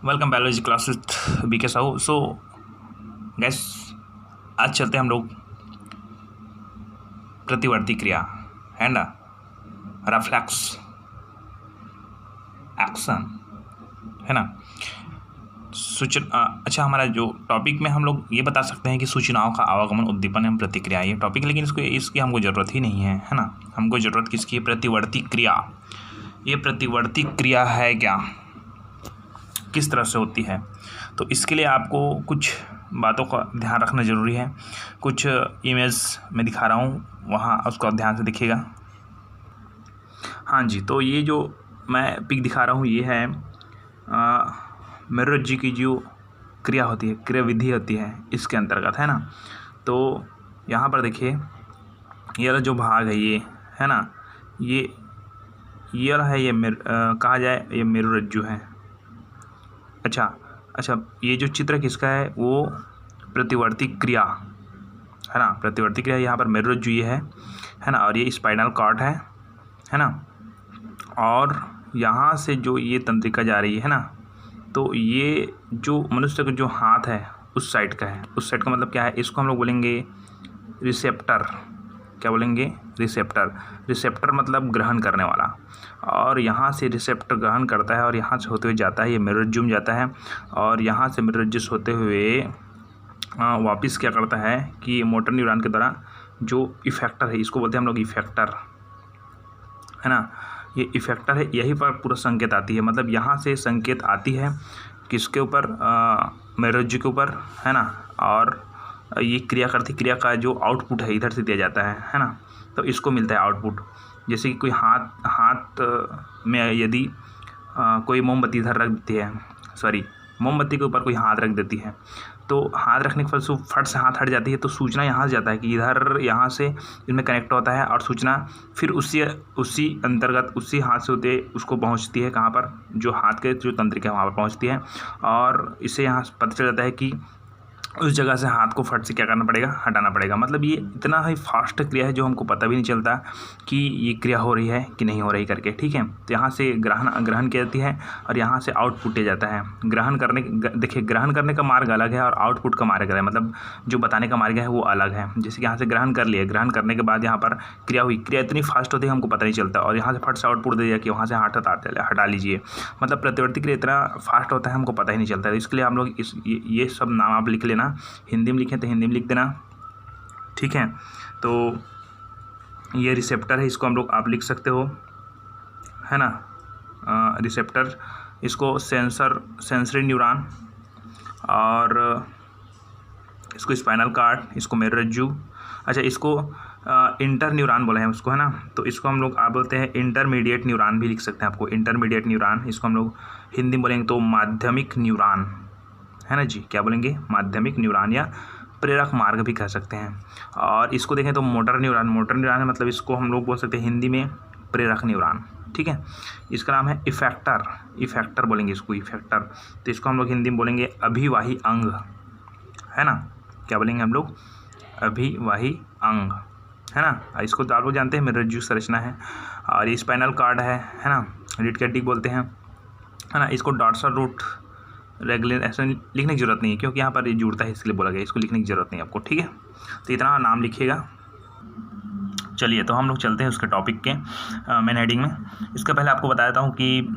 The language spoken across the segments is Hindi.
Welcome biology class with BK Sahu. So guys, आज चलते हैं हम लोग प्रतिवर्ती क्रिया है ना, रिफ्लेक्स एक्शन है ना। अच्छा, हमारा जो टॉपिक में हम लोग ये बता सकते हैं कि सूचनाओं का आवागमन, उद्दीपन एवं प्रतिक्रिया, ये टॉपिक, लेकिन इसकी हमको ज़रूरत ही नहीं है ना। हमको ज़रूरत किसकी? प्रतिवर्ती क्रिया। ये प्रतिवर्ती क्रिया है क्या, किस तरह से होती है, तो इसके लिए आपको कुछ बातों का ध्यान रखना ज़रूरी है। कुछ इमेज मैं दिखा रहा हूँ, वहाँ उसको ध्यान से देखिएगा। हाँ जी, तो ये जो मैं पिक दिखा रहा हूँ ये है मेरुरज्जु की जो क्रिया होती है, क्रिया विधि होती है, इसके अंतर्गत है ना। तो यहाँ पर देखिए, ये जो भाग है ये है ना, ये है, ये कहा जाए ये मेरुरज्जु है। अच्छा, ये जो चित्र किसका है? वो प्रतिवर्ती क्रिया है ना। प्रतिवर्ती क्रिया यहाँ पर मेरुरज्जु ये है ना, और ये स्पाइनल कॉर्ड है ना। और यहाँ से जो ये तंत्रिका जा रही है ना, तो ये जो मनुष्य का जो हाथ है उस साइड का है। उस साइड का मतलब क्या है? इसको हम लोग बोलेंगे रिसेप्टर। क्या बोलेंगे? रिसेप्टर मतलब ग्रहण करने वाला। और यहाँ से रिसेप्टर ग्रहण करता है और यहाँ से होते हुए जाता है, ये मेरुरज्जु में जाता है। और यहाँ से मेरुरज्जु से होते हुए वापस क्या करता है कि मोटर न्यूरॉन के द्वारा जो इफेक्टर है, इसको बोलते हैं हम लोग इफेक्टर है ना। ये इफेक्टर है, यहीं पर पूरा संकेत आती है। मतलब यहाँ से संकेत आती है किसके ऊपर? मेरुरज्जु के ऊपर है ना। और ये क्रिया का जो आउटपुट है इधर से दिया जाता है ना। तो इसको मिलता है आउटपुट। जैसे कि कोई हाथ में यदि कोई मोमबत्ती इधर रख देती है, मोमबत्ती के ऊपर कोई हाथ रख देती है, तो हाथ रखने के फलस्वरूप फट से हाथ हट जाती है, तो सूचना यहाँ से जाता है कि इधर, यहाँ से इनमें कनेक्ट होता है, और सूचना फिर उसी अंतर्गत उसी हाथ से होते उसको पहुँचती है कहाँ पर? जो हाथ के जो तंत्रिका है वहाँ पर पहुँचती है। और इससे यहाँ पता चल जाता है कि उस जगह से हाथ को फट से क्या करना पड़ेगा? हटाना पड़ेगा। मतलब ये इतना ही फास्ट क्रिया है जो हमको पता भी नहीं चलता कि ये क्रिया हो रही है कि नहीं हो रही करके, ठीक है। तो यहाँ से ग्रहण की जाती है और यहाँ से आउटपुट दिया जाता है। देखिए, ग्रहण करने का मार्ग अलग है और आउटपुट का मार्ग अलग है, मतलब जो बताने का मार्ग है वो अलग है। जैसे कि यहाँ से ग्रहण कर लिया, ग्रहण करने के बाद यहाँ पर क्रिया हुई, क्रिया इतनी फास्ट होती है हमको पता नहीं चलता, और यहाँ से फट से आउटपुट दे दिया कि वहाँ से हटा लीजिए। मतलब प्रतिवर्ती क्रिया इतना फास्ट होता है हमको पता ही नहीं चलता। इसके लिए हम लोग ये सब नाम आप लिख लेना। हिंदी में लिखें तो हिंदी में लिख देना, ठीक है। तो ये रिसेप्टर है, इसको हम लोग आप लिख सकते हो है ना। रिसेप्टर, इसको सेंसरी न्यूरॉन, और इसको स्पाइनल कॉर्ड, इसको मेरुरज्जु। अच्छा, इसको इंटर न्यूरॉन बोले हैं उसको, है ना। तो इसको हम लोग आप बोलते हैं इंटरमीडिएट न्यूरॉन भी लिख सकते हैं आपको, इंटरमीडिएट न्यूरॉन। इसको हम लोग हिंदी में बोलेंगे तो माध्यमिक न्यूरॉन है ना जी। क्या बोलेंगे? माध्यमिक न्यूरॉन, या प्रेरक मार्ग भी कह सकते हैं। और इसको देखें तो मोटर न्यूरॉन है, मतलब इसको हम लोग बोल सकते हैं हिंदी में प्रेरक न्यूरॉन, ठीक है। इसका नाम है इफेक्टर बोलेंगे इसको, इफेक्टर। तो इसको हम लोग हिंदी में बोलेंगे अभिवाही अंग है ना। क्या बोलेंगे हम लोग? अभिवाही अंग है ना। इसको तो आप लोग जानते हैं मेरुरज्जु संरचना है, और ये स्पाइनल कॉर्ड है ना, रीढ़ की हड्डी बोलते हैं है ना। इसको डॉर्सल रूट रेगुलर, ऐसा लिखने की जरूरत नहीं है क्योंकि यहाँ पर ये जुड़ता है, इसलिए बोला गया, इसको लिखने की जरूरत नहीं है आपको, ठीक है। तो इतना नाम लिखिएगा। चलिए, तो हम लोग चलते हैं उसके टॉपिक के मेन हेडिंग में। इसका पहले आपको बता देता हूँ कि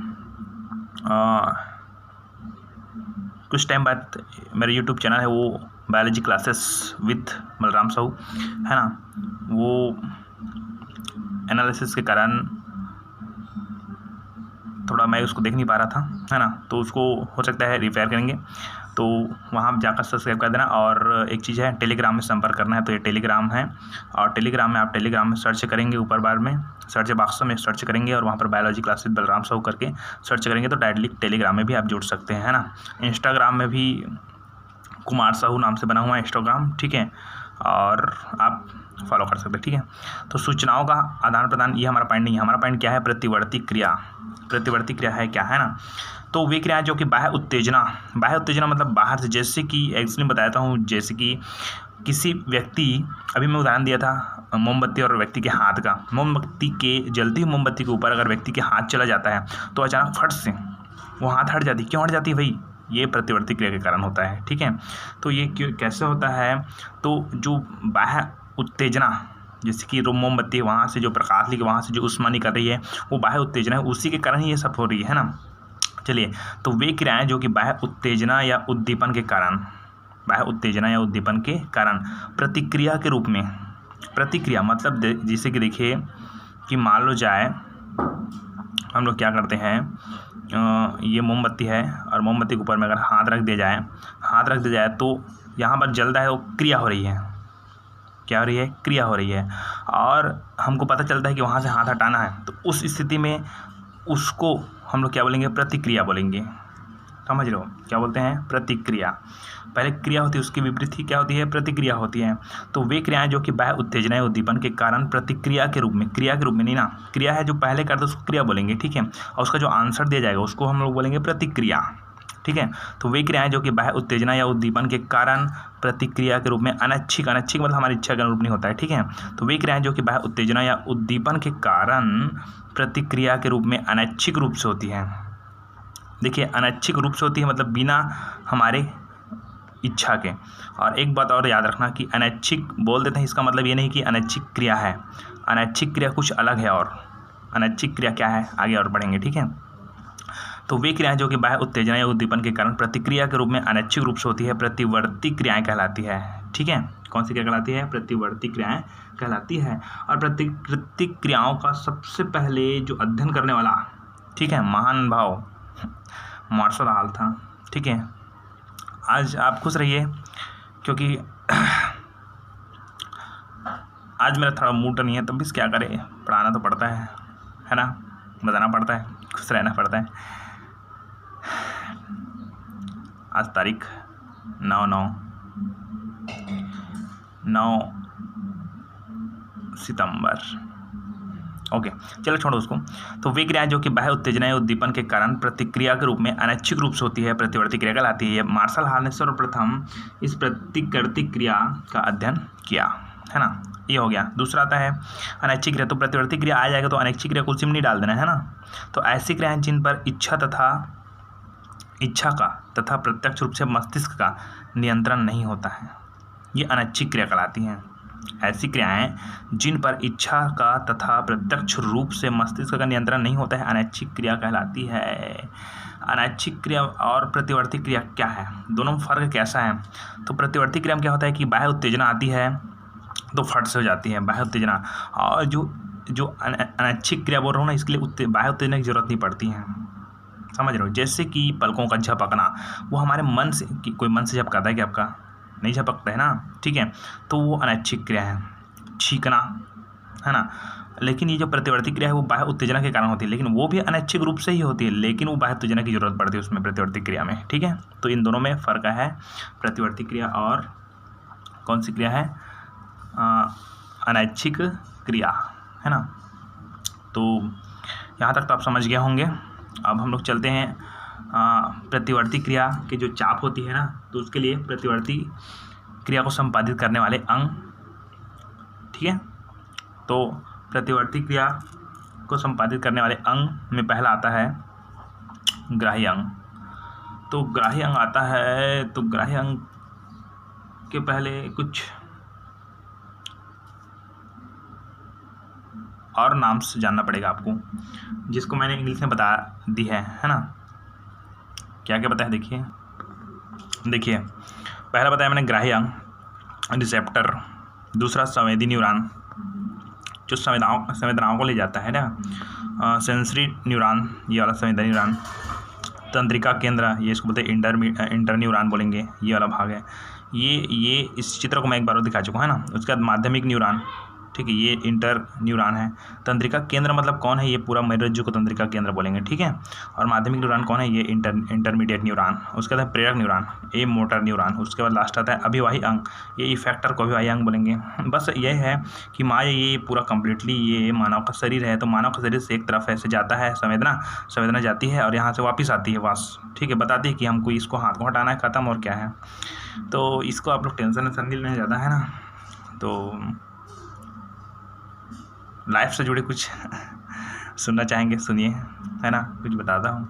कुछ टाइम बाद मेरा यूट्यूब चैनल है वो biology classes with Balram Sahu है ना, वो एनालिसिस के कारण थोड़ा मैं उसको देख नहीं पा रहा था है ना। तो उसको हो सकता है रिपेयर करेंगे, तो वहाँ जाकर सब्सक्राइब कर देना। और एक चीज़ है, टेलीग्राम में संपर्क करना है, तो ये टेलीग्राम है, और टेलीग्राम में आप सर्च करेंगे, ऊपर बार में सर्च बॉक्स में सर्च करेंगे और वहाँ पर बायोलॉजी क्लासेस बलराम साहू करके सर्च करेंगे तो डायरेक्टली टेलीग्राम में भी आप जुड़ सकते हैं है ना। इंस्टाग्राम में भी कुमार साहू नाम से बना हुआ है इंस्टाग्राम, ठीक है, और आप फॉलो कर सकते हैं, ठीक है। तो सूचनाओं का आदान प्रदान, ये हमारा पॉइंट नहीं है। हमारा पॉइंट क्या है? प्रतिवर्ती क्रिया है क्या, है ना। तो वे क्रियाएं जो कि बाह्य उत्तेजना मतलब बाहर से, जैसे कि एक्चुअली बताता हूँ, जैसे कि किसी व्यक्ति, अभी मैं उदाहरण दिया था मोमबत्ती और व्यक्ति के हाथ का, मोमबत्ती के जलती हुई मोमबत्ती के ऊपर अगर व्यक्ति के हाथ चला जाता है तो अचानक फट से वो हाथ हट जाती है। क्यों हट जाती है भाई? ये प्रतिवर्ती क्रिया के कारण होता है। ठीक है, तो ये कैसे होता है, तो जो बाह्य उत्तेजना, जैसे कि मोमबत्ती वहाँ से जो प्रकाश लेके वहाँ से जो ऊष्मा निकल रही है वो बाह्य उत्तेजना है, उसी के कारण ही ये सब हो रही है ना। चलिए, तो वे क्रियाएं जो कि बाह्य उत्तेजना या उद्दीपन के कारण, बाह्य उत्तेजना या उद्दीपन के कारण प्रतिक्रिया के रूप में, प्रतिक्रिया मतलब जैसे कि देखिए कि मान लो जाए हम लोग क्या करते हैं, ये मोमबत्ती है और मोमबत्ती के ऊपर में अगर हाथ रख दिया जाए तो यहाँ पर जल रहा है, वो क्रिया हो रही है, क्या हो रही है, क्रिया हो रही है, और हमको पता चलता है कि वहाँ से हाथ हटाना है, तो उस स्थिति में उसको हम लोग क्या बोलेंगे, प्रतिक्रिया बोलेंगे। समझ रहे हो, क्या बोलते हैं, प्रतिक्रिया। पहले क्रिया होती है, उसकी विपरीत ही क्या होती है, प्रतिक्रिया होती है। तो वे क्रियाएं जो कि बाह्य उत्तेजना या उद्दीपन के कारण प्रतिक्रिया के रूप में, क्रिया के रूप में नहीं ना, क्रिया है जो पहले करते उसको क्रिया बोलेंगे। ठीक है, और उसका जो आंसर दिया जाएगा उसको हम लोग बोलेंगे प्रतिक्रिया। ठीक है, तो वे क्रियाएं जो कि बाह्य उत्तेजना या उद्दीपन के कारण प्रतिक्रिया के रूप में अनैच्छिक, अनैच्छिक मतलब हमारी इच्छा के अनुरूप नहीं होता है। ठीक है, तो वे क्रियाएं जो कि बाह्य उत्तेजना या उद्दीपन के कारण प्रतिक्रिया के रूप में अनैच्छिक रूप से होती है। देखिए, अनैच्छिक रूप से होती है मतलब बिना हमारे इच्छा के। और एक बात और याद रखना कि अनैच्छिक बोल देते हैं, इसका मतलब ये नहीं कि अनैच्छिक क्रिया है, अनैच्छिक क्रिया कुछ अलग है। और अनैच्छिक क्रिया क्या है, आगे और बढ़ेंगे। ठीक है, तो वे क्रियाएं जो कि बाह्य उत्तेजना या उद्दीपन के कारण प्रतिक्रिया के रूप में अनैच्छिक रूप से होती है, प्रतिवर्ती क्रियाएं कहलाती है। ठीक है, कौन सी क्रिया कहलाती है, प्रतिवर्ती क्रियाएं कहलाती है। और प्रतिकृति क्रियाओं का सबसे पहले जो अध्ययन करने वाला, ठीक है, महान भाव मार्शल हॉल था। ठीक है, आज आप खुश रहिए क्योंकि आज मेरा थोड़ा मूड नहीं है, तब भी क्या करें, पढ़ाना तो पड़ता है ना, बताना पड़ता है, खुश रहना पड़ता है। आज तारीख 9 सितंबर। ओके, चलो छोड़ो उसको। तो वे क्रियाएं जो कि बाह्य उत्तेजना या उद्दीपन के कारण प्रतिक्रिया के रूप में अनैच्छिक रूप से होती है, प्रतिवर्ती क्रिया कहलाती है। मार्शल हॉल ने सर्वप्रथम इस प्रतिकृति क्रिया का अध्ययन किया, है ना। ये हो गया। दूसरा आता है अनैच्छिक क्रिया। तो प्रतिवर्ती क्रिया आ जाएगा तो अनैच्छिक क्रिया को उसी में नहीं डाल देना, है ना। तो ऐसी क्रियाएं जिन पर इच्छा का तथा प्रत्यक्ष रूप से मस्तिष्क का नियंत्रण नहीं होता है, ये अनैच्छिक क्रिया कहलाती हैं। ऐसी क्रियाएं जिन पर इच्छा का तथा प्रत्यक्ष रूप से मस्तिष्क का नियंत्रण नहीं होता है, अनैच्छिक क्रिया कहलाती है। अनैच्छिक क्रिया और प्रतिवर्ती क्रिया क्या है, दोनों में फ़र्क कैसा है। तो प्रतिवर्ती क्रिया में क्या होता है कि बाह्य उत्तेजना आती है तो फट से हो जाती है बाह्य उत्तेजना, और जो अनैच्छिक क्रिया बोल रहा हूँ ना, इसके लिए बाह्य उत्तेजना की जरूरत नहीं पड़ती है। समझ रहे हो, जैसे कि पलकों का झपकना, वो हमारे मन से, कोई मन से झपकाता है कि आपका नहीं झपकता है ना, ठीक है, तो वो अनैच्छिक क्रिया है। छींकना, है ना। लेकिन ये जो प्रतिवर्ती क्रिया है वो बाह्य उत्तेजना के कारण होती है, लेकिन वो भी अनैच्छिक रूप से ही होती है, लेकिन वो बाह्य उत्तेजना की जरूरत पड़ती है उसमें, प्रतिवर्ती क्रिया में। ठीक है, तो इन दोनों में फ़र्क है, प्रतिवर्ती क्रिया और कौन सी क्रिया है, अनैच्छिक क्रिया, है ना। तो यहाँ तक तो आप समझ गए होंगे। अब हम लोग चलते हैं प्रतिवर्ती क्रिया की जो चाप होती है ना, तो उसके लिए प्रतिवर्ती क्रिया को संपादित करने वाले अंग, ठीक है। तो प्रतिवर्ती क्रिया को संपादित करने वाले अंग में पहला आता है ग्राही अंग। तो ग्राही अंग आता है, तो ग्राही अंग के पहले कुछ और नाम से जानना पड़ेगा आपको, जिसको मैंने इंग्लिश में बता दी है ना। क्या क्या बताया, देखिए पहला बताया मैंने ग्राही अंग, रिसेप्टर। दूसरा संवेदी न्यूरॉन, जो संवेदनाओं को ले जाता है ना, सेंसरी न्यूरॉन, ये वाला संवेदी न्यूरॉन। तंत्रिका केंद्र, ये इसको बोलते हैं इंटर न्यूरॉन बोलेंगे, ये वाला भाग है। ये इस चित्र को मैं एक बार और दिखा चुका हूँ, है ना। उसके बाद माध्यमिक न्यूरॉन, ठीक है, ये इंटर न्यूरॉन है। तंत्रिका केंद्र मतलब कौन है, ये पूरा मस्तिष्क को तंत्रिका केंद्र बोलेंगे, ठीक है। और माध्यमिक न्यूरॉन कौन है, ये इंटरमीडिएट न्यूरॉन। उसके बाद प्रेरक न्यूरॉन, ये मोटर न्यूरॉन। उसके बाद लास्ट आता है अभिवाही अंग, ये इफेक्टर को अभिवाही अंग बोलेंगे। बस ये है कि ये पूरा कम्प्लीटली ये मानव का शरीर है, तो मानव का शरीर से एक तरफ ऐसे जाता है संवेदना जाती है और यहाँ से वापस आती है बस, ठीक है। बताती है कि हमको इसको हाथ को हटाना है, ख़त्म, और क्या है। तो इसको आप लोग टेंशन नहीं ज़्यादा, है ना। तो लाइफ से जुड़े कुछ सुनना चाहेंगे, सुनिए, है ना। कुछ बताता हूँ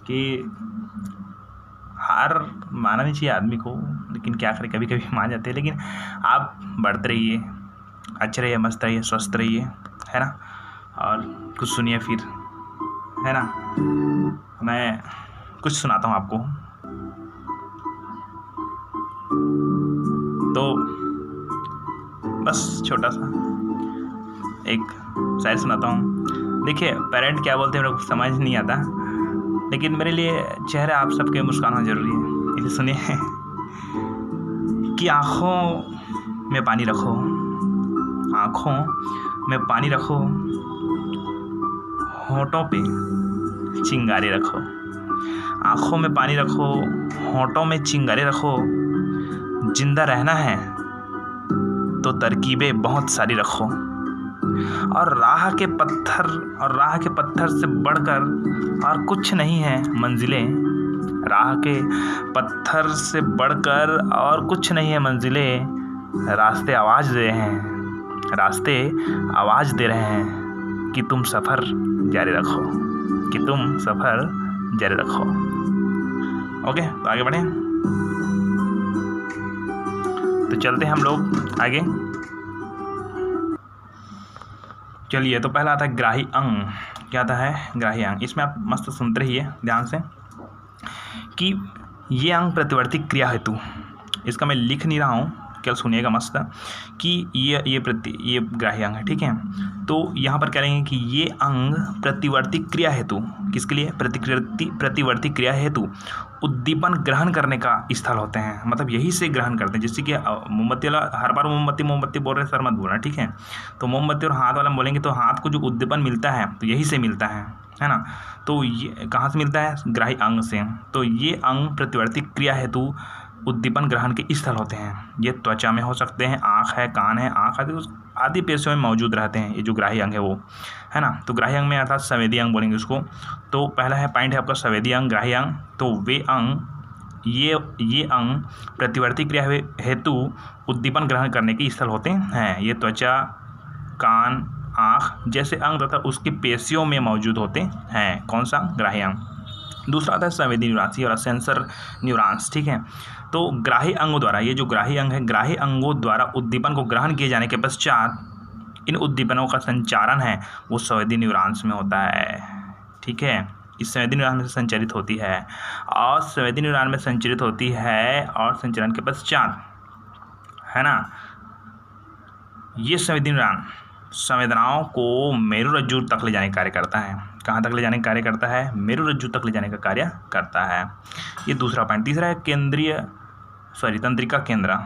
कि हार मानना नहीं चाहिए आदमी को, लेकिन क्या करें, कभी कभी मान जाते हैं। लेकिन आप बढ़ते रहिए, अच्छे रहिए, मस्त रहिए, स्वस्थ रहिए, है ना। और कुछ सुनिए फिर, है ना। मैं कुछ सुनाता हूँ आपको। तो बस छोटा सा एक शायर सुनाता हूँ। देखिए, पेरेंट क्या बोलते हैं मेरे को समझ नहीं आता, लेकिन मेरे लिए चेहरे आप सबके मुस्काना ज़रूरी है। इसे सुनिए कि आँखों में पानी रखो, आँखों में पानी रखो, होठों पे चिंगारी रखो, आँखों में पानी रखो, होठों में चिंगारी रखो। जिंदा रहना है तो तरकीबें बहुत सारी रखो, और राह के पत्थर से बढ़कर और कुछ नहीं है मंजिलें। राह के पत्थर से बढ़कर और कुछ नहीं है मंजिलें। रास्ते आवाज़ दे रहे हैं कि तुम सफ़र जारी रखो, कि तुम सफ़र जारी रखो। ओके, तो आगे बढ़ें। तो चलते हैं हम लोग आगे। चलिए, तो पहला आता है ग्राही अंग। क्या आता है? ग्राही अंग। इसमें आप मस्त सुनते रहिए ध्यान से कि ये अंग प्रतिवर्ती क्रिया हेतु, इसका मैं लिख नहीं रहा हूँ, केवल सुनिएगा मस्त कि ये ग्राही अंग है, ठीक है। तो यहाँ पर कह रहे हैं कि ये अंग प्रतिवर्ती क्रिया हेतु, किसके लिए? प्रतिवर्ती क्रिया हेतु उद्दीपन ग्रहण करने का स्थल होते हैं। मतलब यही से ग्रहण करते हैं। जैसे कि मोमबत्ती वाला हर बार मोमबत्ती बोल रहे हैं, सर मत बोलना, ठीक है। तो मोमबत्ती और हाथ वाला बोलेंगे तो हाथ को जो उद्दीपन मिलता है तो यही से मिलता है ना। तो ये कहाँ से मिलता है? ग्राही अंग से। तो ये अंग प्रतिवर्ती क्रिया हेतु उद्दीपन ग्रहण के स्थल होते हैं। ये त्वचा में हो सकते हैं, आँख है, कान है, आँख आदि पेशियों में मौजूद रहते हैं। ये जो ग्राही अंग है वो, है ना। तो ग्राही अंग में अर्थात संवेदी अंग बोलेंगे उसको। तो पहला है पॉइंट है आपका संवेदी अंग, ग्राही अंग। तो वे अंग, ये अंग प्रतिवर्ती क्रिया हेतु उद्दीपन ग्रहण करने के स्थल होते हैं। ये त्वचा, कान, आँख जैसे अंग तथा उसकी पेशियों में मौजूद होते हैं। कौन सा? ग्राही अंग। दूसरा आता है संवेदी न्यूरॉन्स और सेंसर न्यूरॉन्स, ठीक है। तो ग्राही अंगों द्वारा, ये जो ग्राही अंग है, ग्राही अंगों द्वारा उद्दीपन को ग्रहण किए जाने के पश्चात इन उद्दीपनों का संचारण है वो संवेदी न्यूरॉन्स में होता है, ठीक है। इस संवेदी न्यूरॉन में संचारित होती है, और संवेदी न्यूरॉन में संचारित होती है और संचरण के पश्चात, है ना, ये संवेदी न्यूरॉन संवेदनाओं को मेरुरज्जु तक ले जाने का कार्य करता है। कहाँ तक ले जाने का कार्य करता है? मेरुरज्जु तक ले जाने का कार्य करता है। ये दूसरा पॉइंट। तीसरा है तंत्रिका केंद्र।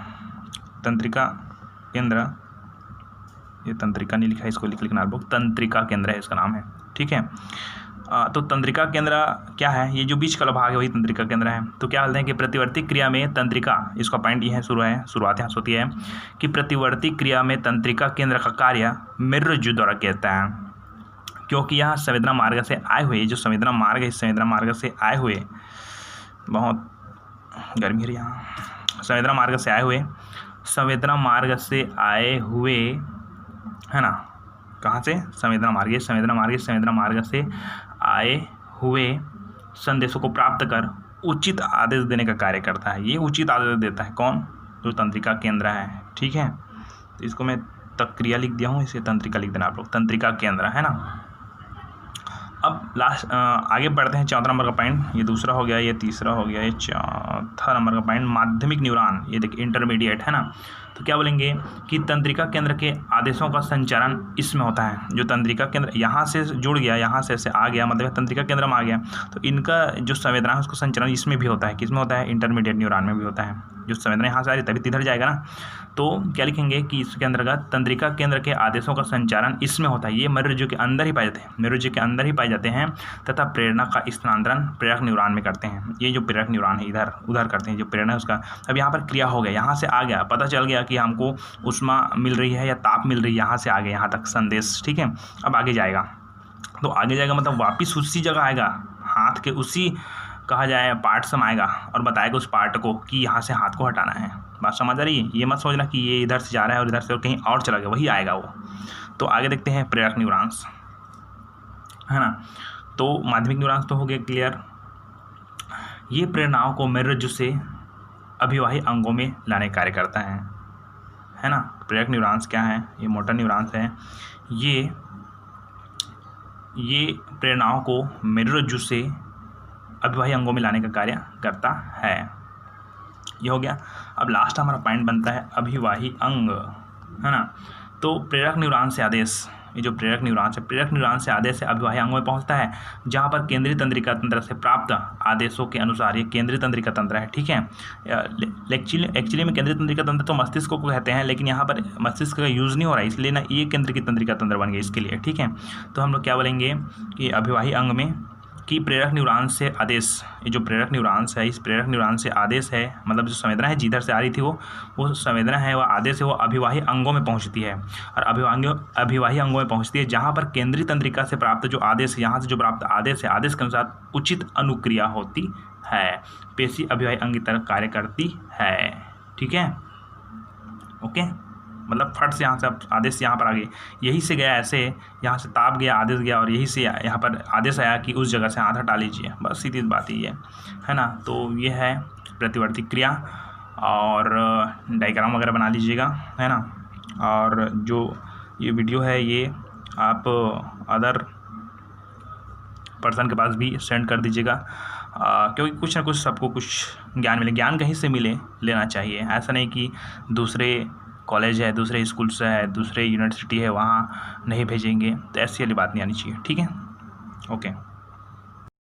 ये तंत्रिका नहीं लिखा है, इसको लिखना आप लोग, तंत्रिका केंद्र है इसका नाम है, ठीक है। तो तंत्रिका केंद्र क्या है? ये जो बीच का भाग है वही तंत्रिका केंद्र है। तो क्या बोलते हैं कि प्रतिवर्ती क्रिया में तंत्रिका, इसका पॉइंट ये है, शुरुआत यहाँ से होती है कि प्रतिवर्ती क्रिया में तंत्रिका केंद्र का कार्य मेरुरज्जु द्वारा किया जाता है, क्योंकि यहाँ संवेदना मार्ग से आए हुए, जो संवेदना मार्ग है, इस संवेदना मार्ग से आए हुए, बहुत गर्मी है यहाँ, संवेदना मार्ग से आए हुए, है ना। कहाँ से? संवेदना मार्ग से आए हुए संदेशों को प्राप्त कर उचित आदेश देने का कार्य करता है। ये उचित आदेश देता है कौन? जो तंत्रिका केंद्र है, ठीक है। तो इसको मैं क्रिया लिख दिया हूँ, इसे तंत्रिका लिख देना आप लोग, तंत्रिका केंद्र, है ना। अब आगे बढ़ते हैं। चौथा नंबर का पॉइंट, ये दूसरा हो गया, ये तीसरा हो गया, ये चौथा नंबर का पॉइंट माध्यमिक न्यूरॉन, ये देखिए इंटरमीडिएट, है ना। तो क्या बोलेंगे कि तंत्रिका केंद्र के आदेशों का संचारण इसमें होता है। जो तंत्रिका केंद्र यहाँ से जुड़ गया, यहाँ से आ गया, मतलब तंत्रिका केंद्र में आ गया, तो इनका जो संवेदना है उसका संचारण इसमें भी होता है। किसमें होता है? इंटरमीडिएट न्यूरॉन में भी होता है। जो संवेदना यहाँ से आ रही तभी इधर जाएगा ना। तो क्या लिखेंगे कि इसके अंतर्गत तंत्रिका केंद्र के आदेशों का संचारण इसमें होता है। ये मेरुरज्जु के अंदर ही पाए जाते हैं, तथा प्रेरणा का स्थानांतरण प्रेरक न्यूरॉन में करते हैं। ये जो प्रेरक न्यूरॉन है इधर उधर करते हैं, जो प्रेरणा है उसका। अब यहाँ पर क्रिया हो गया, यहाँ से आ गया, पता चल गया कि हमको ऊष्मा मिल रही है या ताप मिल रही है, यहाँ से आ गया यहाँ तक संदेश, ठीक है। अब आगे जाएगा, तो आगे जाएगा मतलब वापिस उसी जगह आएगा, हाथ के उसी कहा जाए पार्ट से आएगा और बताएगा उस पार्ट को कि यहाँ से हाथ को हटाना है। बात समझ आ रही है? ये मत सोचना कि ये इधर से जा रहा है और इधर से और कहीं और चला गया, वही आएगा वो। तो आगे देखते हैं प्रेरक न्यूरॉन्स, है ना। तो माध्यमिक न्यूरॉन्स तो हो गए क्लियर। ये प्रेरणाओं को मेरुरज्जु से अभिवाही अंगों में लाने का कार्य करता है ना। प्रेरक न्यूरॉन्स क्या है, ये मोटर न्यूरॉन्स हैं। ये प्रेरणाओं को मेरुरज्जु से अभिवाही अंगों में लाने का कार्य करता है। ये हो गया। अब लास्ट हमारा पॉइंट बनता है अभिवाही अंग, है ना। तो प्रेरक न्यूरॉन से आदेश, ये जो प्रेरक न्यूरॉन है, प्रेरक न्यूरॉन से आदेश से अभिवाही अंगों में पहुंचता है, जहां पर केंद्रीय तंत्रिका तंत्र से प्राप्त आदेशों के अनुसार, ये केंद्रीय तंत्रिका तंत्र है, ठीक है। एक्चुअली में केंद्रीय तंत्रिका तंत्र तो मस्तिष्क को कहते हैं, लेकिन यहाँ पर मस्तिष्क का यूज़ नहीं हो रहा है, इसलिए ना ये केंद्रीय तंत्रिका तंत्र बन गया इसके लिए, ठीक है। तो हम लोग क्या बोलेंगे कि अभिवाही अंग में कि प्रेरक न्यूरॉन से आदेश, ये जो प्रेरक न्यूरॉन्स है, इस प्रेरक न्यूरॉन से आदेश है, मतलब जो संवेदना है जिधर से आ रही थी वो संवेदना है, वो आदेश है, वो अभिवाही अंगों में पहुंचती है। और अभिवाही अंगों में पहुंचती है जहां पर केंद्रीय तंत्रिका से प्राप्त जो आदेश, यहाँ से जो प्राप्त आदेश है, आदेश के अनुसार उचित अनुक्रिया होती है, पेशी अभिवाही अंग की तरह कार्य करती है, ठीक है। ओके, मतलब फट से यहाँ से आदेश यहाँ पर आ गए, यहीं से गया ऐसे, यहाँ से ताप गया, आदेश गया, और यहीं से यहाँ पर आदेश आया कि उस जगह से हाथ हटा लीजिए, बस सीधी बात ही है ना। तो ये है प्रतिवर्ती क्रिया, और डायग्राम वगैरह बना लीजिएगा, है ना। और जो ये वीडियो है ये आप अदर पर्सन के पास भी सेंड कर दीजिएगा, क्योंकि कुछ ना कुछ सबको कुछ ज्ञान मिले, ज्ञान कहीं से मिले लेना चाहिए। ऐसा नहीं कि दूसरे कॉलेज है, दूसरे स्कूल से है, दूसरे यूनिवर्सिटी है, वहाँ नहीं भेजेंगे, तो ऐसी वाली बात नहीं आनी चाहिए, ठीक है। ओके।